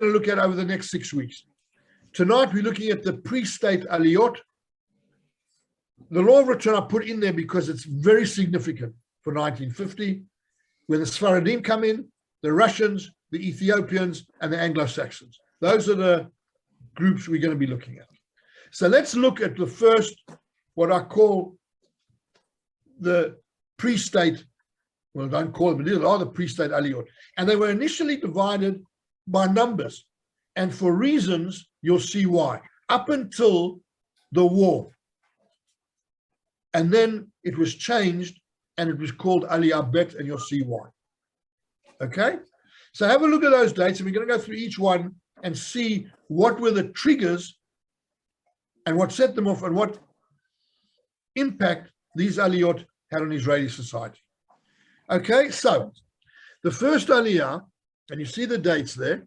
to look at over the next 6 weeks. Tonight, we're looking at the pre-state aliyot. The law of return I put in there because it's very significant for 1950, when the Sfaradim come in, the Russians, the Ethiopians, and the Anglo-Saxons. Those are the groups we're going to be looking at. So let's look at the first, what I call the pre-state, well, don't call them, but these are the pre-state aliyot. And they were initially divided by numbers. And for reasons, you'll see why. Up until the war. And then it was changed and it was called Aliyah Bet, and you'll see why. Okay? So have a look at those dates, and we're going to go through each one and see what were the triggers and what set them off and what impact these aliyot had on Israeli society. Okay, so the first aliyah, and you see the dates there,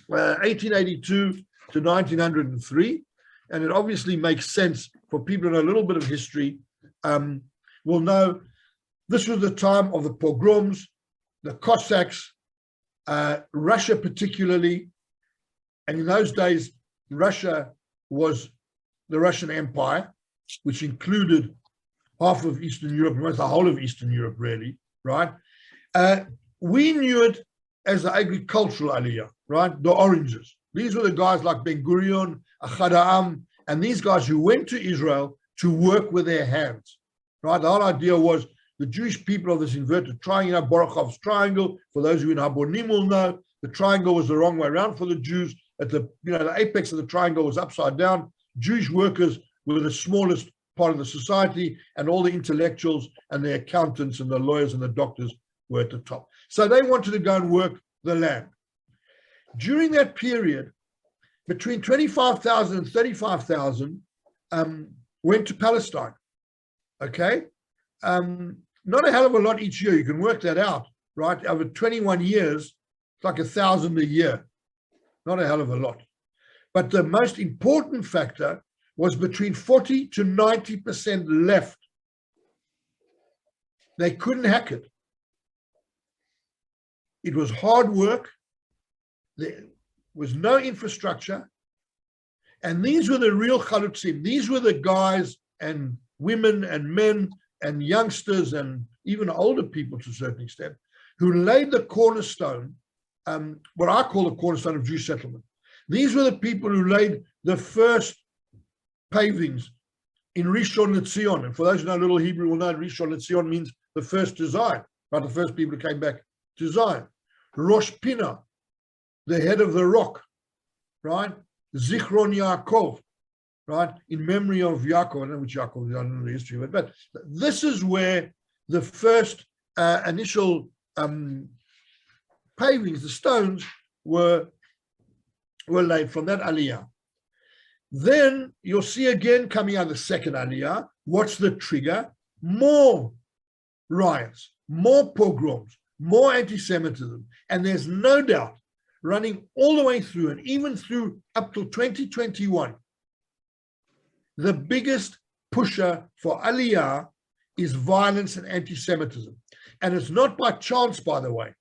1882 to 1903, and it obviously makes sense for people who know a little bit of history, will know this was the time of the pogroms, the Cossacks, Russia particularly, and in those days, Russia was the Russian Empire, which included half of Eastern Europe, almost the whole of Eastern Europe, really, right? We knew it as the agricultural aliyah, right? The oranges. These were the guys like Ben Gurion, Ahad Ha'am, and these guys who went to Israel to work with their hands, right? The whole idea was the Jewish people of this inverted triangle, Borochov's triangle, for those who in Habonim will know, the triangle was the wrong way around for the Jews. At the, the apex of the triangle was upside down. Jewish workers were the smallest part of the society, and all the intellectuals and the accountants and the lawyers and the doctors were at the top. So they wanted to go and work the land. During that period, between 25,000 and 35,000 went to Palestine. Okay? Not a hell of a lot each year. You can work that out, right? Over 21 years, it's like 1,000 a year. Not a hell of a lot. But the most important factor was between 40 to 90% left. They couldn't hack it. It was hard work. There was no infrastructure. And these were the real Chalutzim. These were the guys and women and men and youngsters and even older people to a certain extent who laid the cornerstone, what I call the cornerstone of Jewish settlement. These were the people who laid the first pavings in Rishon LeZion. And for those who know a little Hebrew will know Rishon LeZion means the first to Zion, right? The first people who came back to Zion. Rosh Pinah, the head of the rock, right? Zichron Yaakov, right? In memory of Yaakov. I don't know which Yaakov, I don't know the history of it, but this is where the first initial pavings, the stones, were laid from that aliyah. Then you'll see again coming out the second aliyah. What's the trigger? More riots, more pogroms, more anti-Semitism. And there's no doubt, running all the way through and even through up till 2021, the biggest pusher for aliyah is violence and anti-Semitism. And it's not by chance, by the way,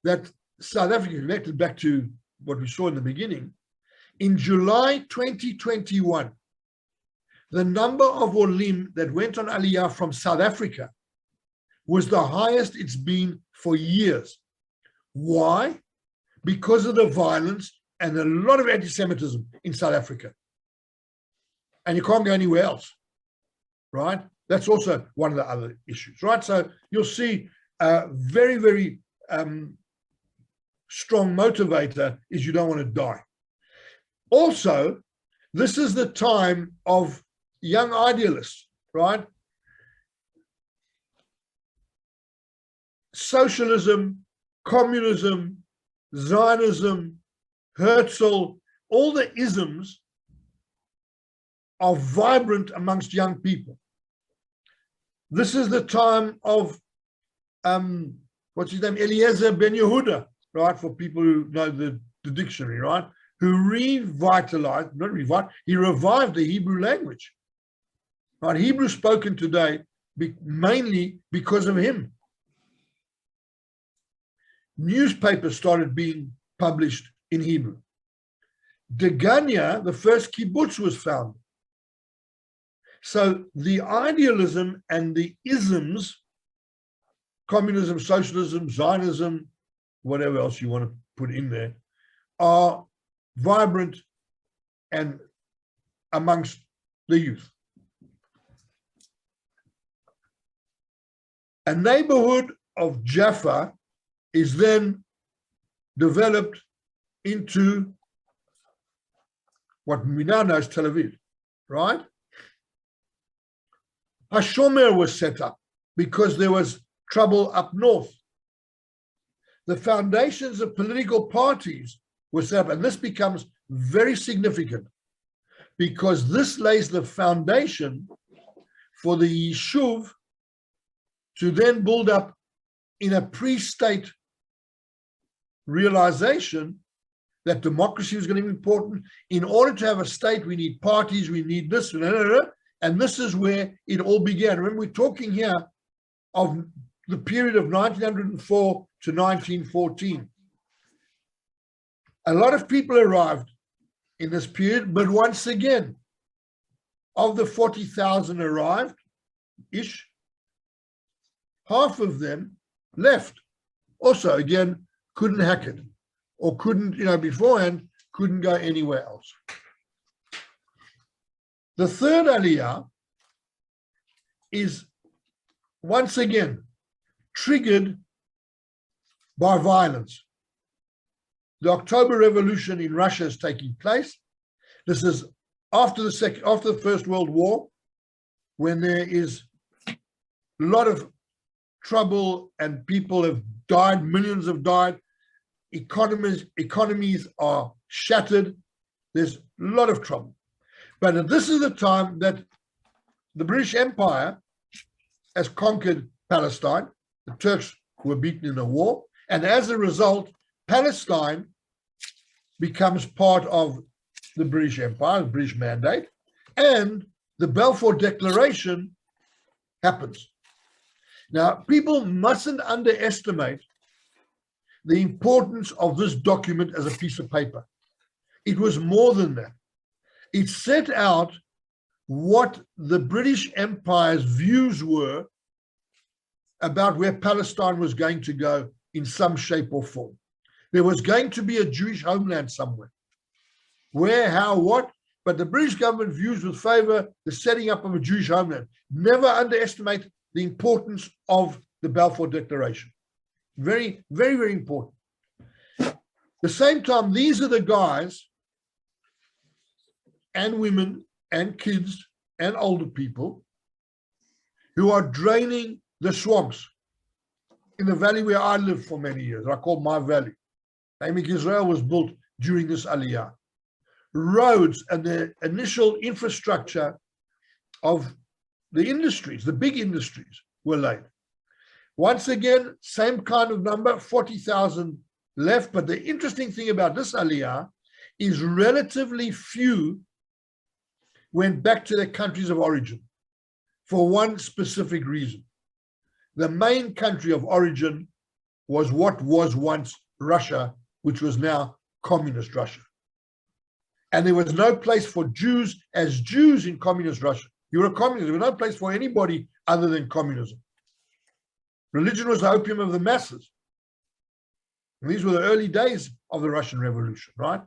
that South Africa, connected back to what we saw in the beginning, in July 2021, the number of Olim that went on Aliyah from South Africa was the highest it's been for years. Why? Because of the violence and a lot of anti-Semitism in South Africa. And you can't go anywhere else, right? That's also one of the other issues, right? So you'll see very, very strong motivator is you don't want to die. Also, this is the time of young idealists, right? Socialism, communism, Zionism, Herzl, all the isms are vibrant amongst young people. This is the time of, what's his name, Eliezer Ben Yehuda, right? For people who know the dictionary, right? Who revitalized, not revived, he revived the Hebrew language. Right? Hebrew spoken today mainly because of him. Newspapers started being published in Hebrew. Degania, the first kibbutz, was founded. So the idealism and the isms, communism, socialism, Zionism, whatever else you want to put in there, are vibrant and amongst the youth. A neighborhood of Jaffa is then developed into what we now know as Tel Aviv, right? Hashomer was set up because there was trouble up north. The foundations of political parties were set up, and this becomes very significant because this lays the foundation for the Yishuv to then build up in a pre-state realization that democracy was going to be important. In order to have a state, we need parties, we need this, and this is where it all began. Remember, we're talking here of the period of 1904 to 1914. A lot of people arrived in this period, but once again, of the 40,000 arrived-ish, half of them left. Also, again, couldn't hack it, or couldn't, beforehand, couldn't go anywhere else. The third aliyah is once again triggered by violence. The October Revolution in Russia is taking place. This is after the First World War, when there is a lot of trouble and people have died, millions have died, economies are shattered, there's a lot of trouble. But this is the time that the British Empire has conquered Palestine. The Turks were beaten in the war, and as a result, Palestine becomes part of the British Empire, the British Mandate, and the Balfour Declaration happens. Now, people mustn't underestimate the importance of this document as a piece of paper. It was more than that. It set out what the British Empire's views were about where Palestine was going to go in some shape or form. There was going to be a Jewish homeland somewhere. Where, how, what? But the British government views with favor the setting up of a Jewish homeland. Never underestimate the importance of the Balfour Declaration. Very, very, very important. At the same time, these are the guys and women and kids and older people who are draining the swamps in the valley where I lived for many years. I call my valley. Emek Israel was built during this aliyah. Roads and the initial infrastructure of the industries, the big industries, were laid. Once again, same kind of number, 40,000 left. But the interesting thing about this aliyah is relatively few went back to their countries of origin for one specific reason. The main country of origin was what was once Russia, which was now communist Russia. And there was no place for Jews as Jews in communist Russia. You were a communist. There was no place for anybody other than communism. Religion was the opium of the masses. And these were the early days of the Russian Revolution, right?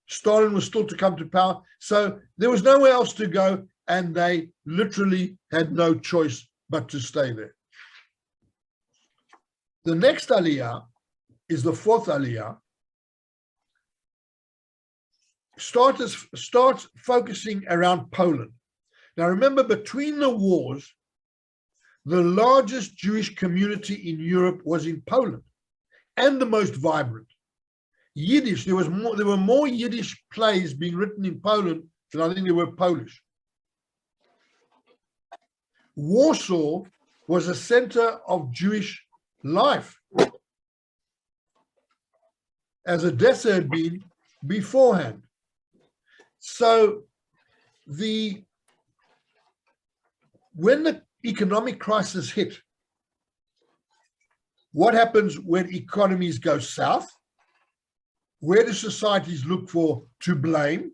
Stalin was still to come to power. So there was nowhere else to go, and they literally had no choice but to stay there. The next aliyah is the fourth aliyah. Starts focusing around Poland. Now remember, between the wars, the largest Jewish community in Europe was in Poland, and the most vibrant. Yiddish, there were more Yiddish plays being written in Poland than I think there were Polish. Warsaw was a center of Jewish life, as Odessa had been beforehand. So when the economic crisis hit, what happens when economies go south? where do societies look for to blame?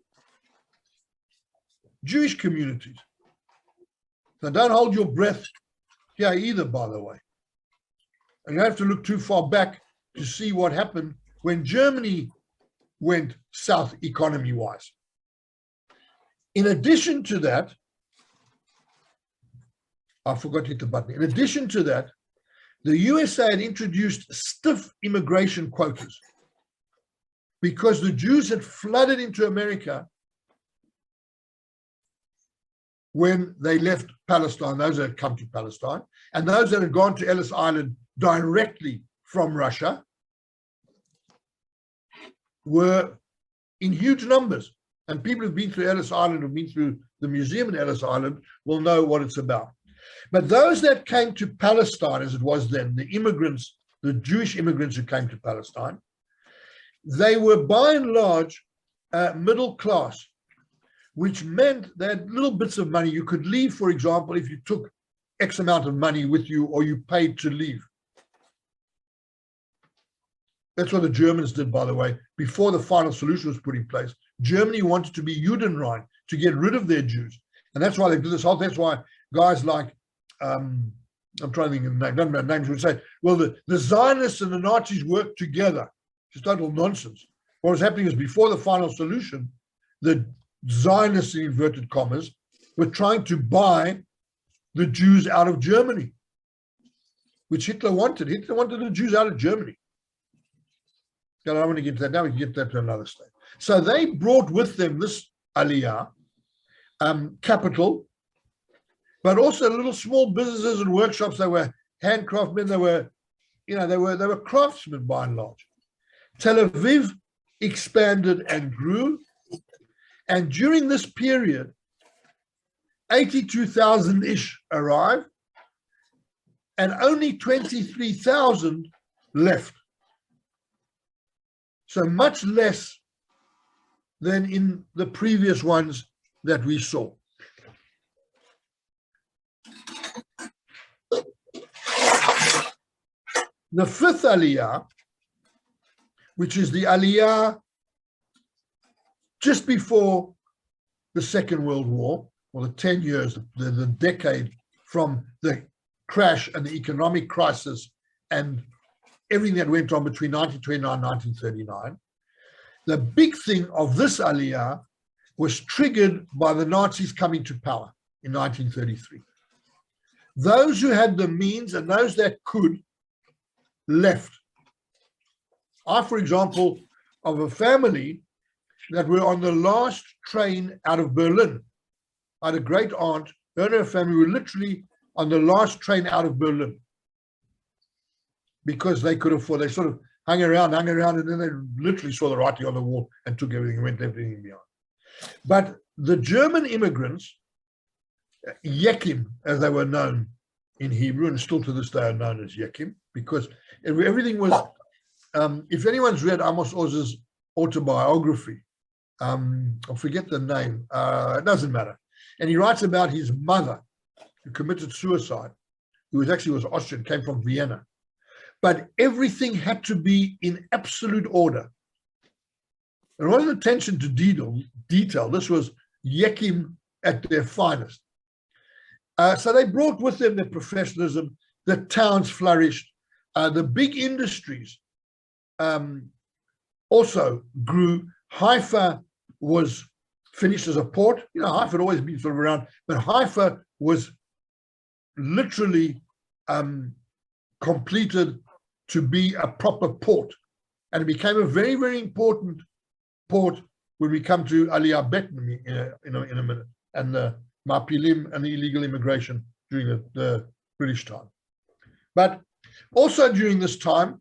Jewish communities. So don't hold your breath here either, by the way. And you don't have to look too far back to see what happened when Germany went south economy-wise. In addition to that, I forgot to hit the button. In addition to that, the USA had introduced stiff immigration quotas because the Jews had flooded into America when they left Palestine, those that had come to Palestine, and those that had gone to Ellis Island directly from Russia were in huge numbers. And people who've been through Ellis Island, who've been through the museum in Ellis Island, will know what it's about. But those that came to Palestine, as it was then, the immigrants, the Jewish immigrants who came to Palestine, they were by and large middle class, which meant they had little bits of money. You could leave, for example, if you took X amount of money with you or you paid to leave. That's what the Germans did, by the way, before the final solution was put in place. Germany wanted to be Judenrein, to get rid of their Jews. And that's why they did this whole, that's why guys like, I'm trying to think of the name, don't know names, would say, well, the Zionists and the Nazis worked together. It's total nonsense. What was happening is before the final solution, the Zionists, in inverted commas, were trying to buy the Jews out of Germany, which Hitler wanted. Hitler wanted the Jews out of Germany. I don't want to get to that now. We can get that to another stage. So they brought with them this aliyah, capital, but also little small businesses and workshops. They were handcraftsmen. They were, they were craftsmen by and large. Tel Aviv expanded and grew, and during this period, 82,000-ish arrived, and only 23,000 left. So much less than in the previous ones that we saw. The fifth aliyah, which is the aliyah just before the Second World War, or the 10 years, the decade from the crash and the economic crisis and everything that went on between 1929 and 1939, the big thing of this aliyah was triggered by the Nazis coming to power in 1933. Those who had the means and those that could left. I, for example, of a family that were on the last train out of Berlin. I had a great aunt, her and her family were literally on the last train out of Berlin because they could afford, they sort of hung around, and then they literally saw the writing on the wall and took everything and went everything behind. But the German immigrants, Yekim, as they were known in Hebrew, and still to this day are known as Yekim, because everything was, if anyone's read Amos Oz's autobiography, I forget the name, it doesn't matter. And he writes about his mother who committed suicide, who was Austrian, came from Vienna. But everything had to be in absolute order. And what an attention to detail. This was Yekim at their finest. So they brought with them their professionalism. The towns flourished. The big industries also grew. Haifa was finished as a port. Haifa had always been sort of around, but Haifa was literally completed to be a proper port. And it became a very, very important port when we come to Aliyah Bet in a minute, and the Mapilim and the illegal immigration during the British time. But also during this time,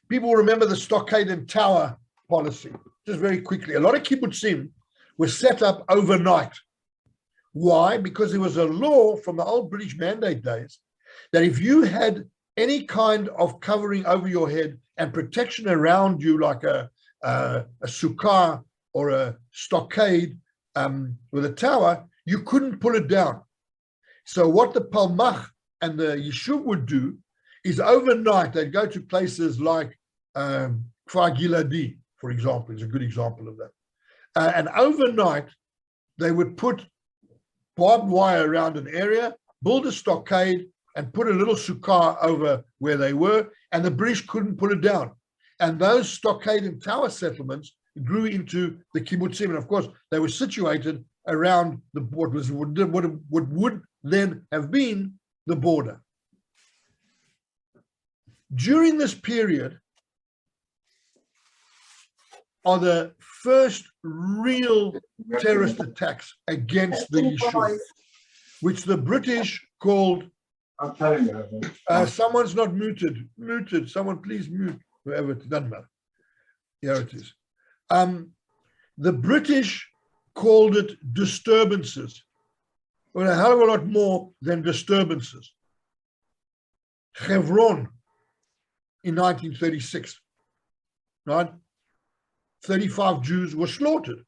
people remember the stockade and tower policy. Just very quickly, a lot of kibbutzim were set up overnight. Why? Because there was a law from the old British Mandate days that if you had any kind of covering over your head and protection around you, like a sukkah or a stockade with a tower, you couldn't pull it down. So what the Palmach and the Yishuv would do is overnight, they'd go to places like Kfar Giladi, for example, is a good example of that. And overnight, they would put barbed wire around an area, build a stockade, and put a little sukkah over where they were, and the British couldn't put it down. And those stockade and tower settlements grew into the kibbutzim, and of course, they were situated around what would then have been the border. During this period are the first real terrorist attacks against the Yishuv, which the British called, someone's not muted, someone please mute, whoever, it doesn't matter. Here it is. The British called it disturbances, but a hell of a lot more than disturbances. Hebron in 1936, right? 35 Jews were slaughtered.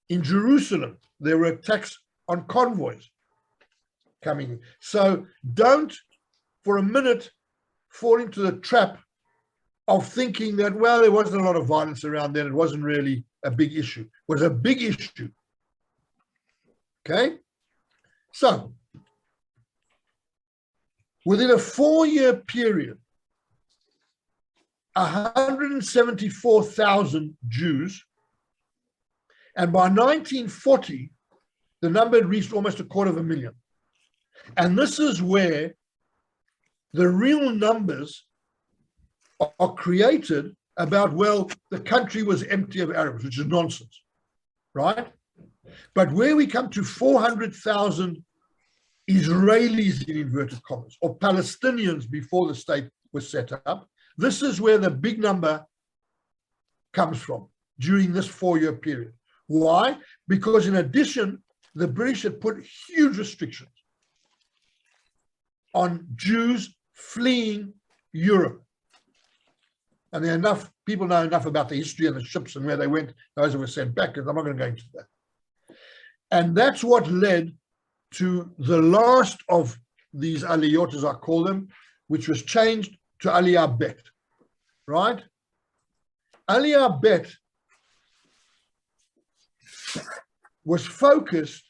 In Jerusalem, there were attacks on convoys coming. So don't for a minute fall into the trap of thinking that, well, there wasn't a lot of violence around then. It wasn't really a big issue. It was a big issue. Okay? So, within a 4-year period, 174,000 Jews, and by 1940, the number had reached almost 250,000. And this is where the real numbers are created about, well, the country was empty of Arabs, which is nonsense, right? But where we come to 400,000 Israelis, in inverted commas, or Palestinians before the state was set up, this is where the big number comes from during this 4-year period. Why? Because in addition, the British had put huge restrictions on Jews fleeing Europe. And there are enough people know enough about the history of the ships and where they went, those that were sent back, because I'm not going to go into that. And that's what led to the last of these aliyot, as I call them, which was changed to Aliyah Bet, right? Aliyah Bet was focused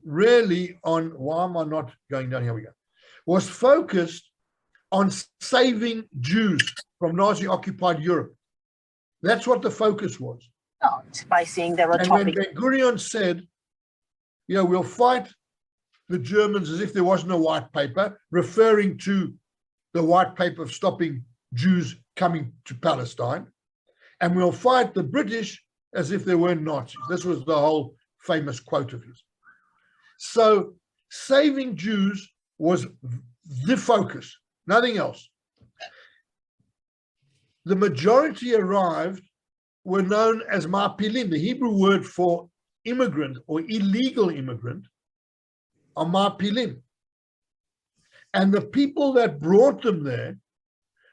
really on, why am I not going down? Here we go. Was focused on saving Jews from Nazi-occupied Europe. That's what the focus was. By seeing their and when Ben-Gurion said, you know, we'll fight the Germans as if there wasn't a white paper, referring to the white paper of stopping Jews coming to Palestine, and we'll fight the British as if there weren't Nazis. This was the whole famous quote of his. So saving Jews was the focus, nothing else. The majority arrived were known as Ma'apilim. The Hebrew word for immigrant or illegal immigrant are Ma'apilim. And the people that brought them there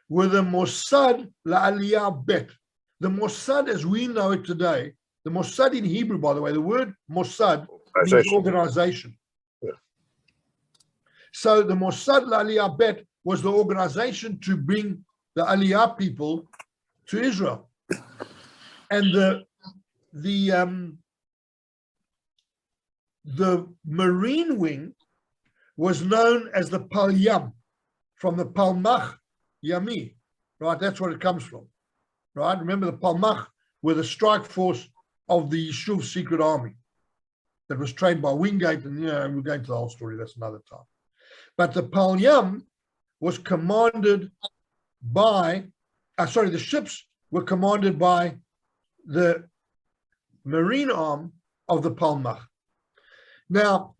were the Mossad La'aliyah Bet. The Mossad as we know it today, the Mossad in Hebrew, by the way, the word Mossad means organization. Yeah. So the Mossad La'aliyah Bet was the organization to bring the Aliyah people to Israel. And the Marine wing was known as the Palyam, from the Palmach Yami, right? That's where it comes from, right? Remember, the Palmach were the strike force of the Yishuv secret army that was trained by Wingate, and, you know, we'll go into the whole story, that's another time. But the Palyam was commanded by, the ships were commanded by the marine arm of the Palmach. Now,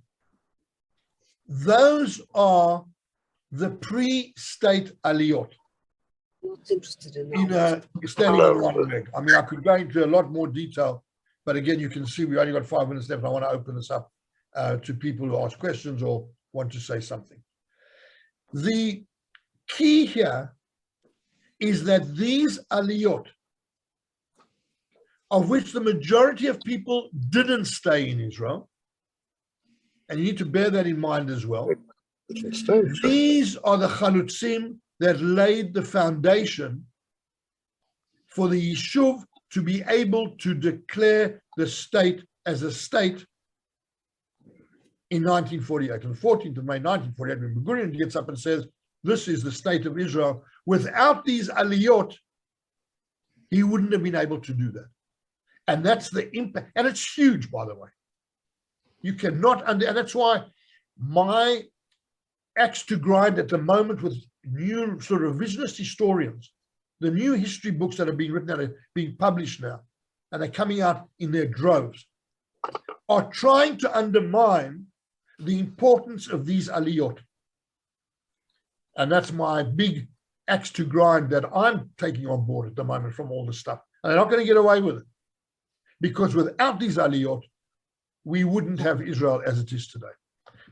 those are the pre-state aliyot. Standing on one leg. I mean, I could go into a lot more detail, but again, you can see we only got 5 minutes left. I want to open this up to people who ask questions or want to say something. The key here is that these aliyot, of which the majority of people didn't stay in Israel, and you need to bear that in mind as well. These are the Chalutzim that laid the foundation for the Yishuv to be able to declare the state as a state in 1948. On the 14th of May 1948, when Ben-Gurion gets up and says, this is the state of Israel, without these aliyot, he wouldn't have been able to do that. And that's the impact. And it's huge, by the way. You cannot, and that's why my axe to grind at the moment with new sort of revisionist historians, the new history books that are being written, that are being published now, and they're coming out in their droves, are trying to undermine the importance of these aliyot. And that's my big axe to grind that I'm taking on board at the moment from all this stuff. And they're not going to get away with it. Because without these aliyot, we wouldn't have Israel as it is today.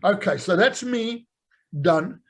Okay, so that's me done.